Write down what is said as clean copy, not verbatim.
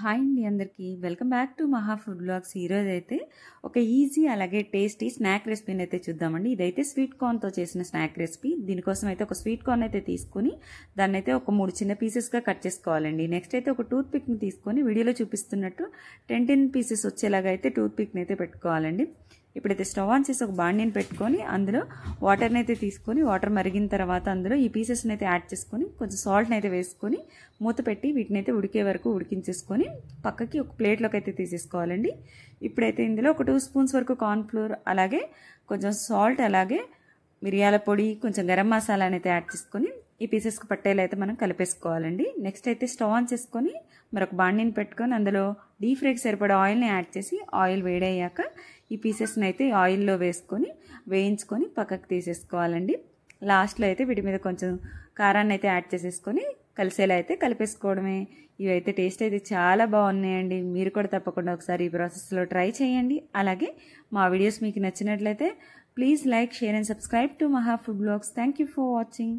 Hi అండి అందరికీ welcome back to Maha food blogs. ఈరోజు అయితే ఒక ఈజీ అలాగే టేస్టీ స్నాక్ రెసిపీని అయితే చూద్దామండి. ఇదైతే స్వీట్ కార్న్తో చేసిన స్నాక్ రెసిపీ. దీనికోసం అయితే ఒక స్వీట్ కార్న్ అయితే తీసుకుని దాన్ని అయితే ఒక 3 చిన్న పీసెస్గా కట్ చేసుకోవాలండి. నెక్స్ట్ అయితే ఒక టూత్ పిక్ని తీసుకొని వీడియోలో చూపిస్తున్నట్టు 10 పీసెస్ వచ్చేలాగా అయితే టూత్ పిక్ని అయితే పెట్టుకోవాలండి. ఇప్పుడైతే స్టవ్ ఆన్ చేసి ఒక బాండీని పెట్టుకొని అందులో వాటర్ని అయితే తీసుకొని వాటర్ మరిగిన తర్వాత అందులో ఈ పీసెస్ని అయితే యాడ్ చేసుకొని కొంచెం సాల్ట్ని అయితే వేసుకొని మూత పెట్టి వీటిని అయితే ఉడికే వరకు ఉడికించేసుకొని పక్కకి ఒక ప్లేట్లోకి అయితే తీసేసుకోవాలండి. ఇప్పుడైతే ఇందులో ఒక 2 స్పూన్స్ వరకు కార్న్ఫ్లోర్, అలాగే కొంచెం సాల్ట్, అలాగే మిరియాల పొడి, కొంచెం గరం మసాలాని అయితే యాడ్ చేసుకొని ఈ పీసెస్కి పట్టేలా అయితే మనం కలిపేసుకోవాలండి. నెక్స్ట్ అయితే స్టవ్ ఆన్ చేసుకొని మరొక బాండీని పెట్టుకొని అందులో డీప్ ఫ్రైకి సరిపడా ఆయిల్ని యాడ్ చేసి ఆయిల్ వేడయ్యాక ఈ పీసెస్ని అయితే ఆయిల్లో వేసుకొని వేయించుకొని పక్కకు తీసేసుకోవాలండి. లాస్ట్లో అయితే వీటి మీద కొంచెం కారాన్ని అయితే యాడ్ చేసేసుకొని కలిసేలా అయితే కలిపేసుకోవడమే. ఇవైతే టేస్ట్ అయితే చాలా బాగున్నాయండి. మీరు కూడా తప్పకుండా ఒకసారి ఈ ప్రాసెస్లో ట్రై చేయండి. అలాగే మా వీడియోస్ మీకు నచ్చినట్లయితే please like, share and subscribe to Maha food blogs. Thank you for watching.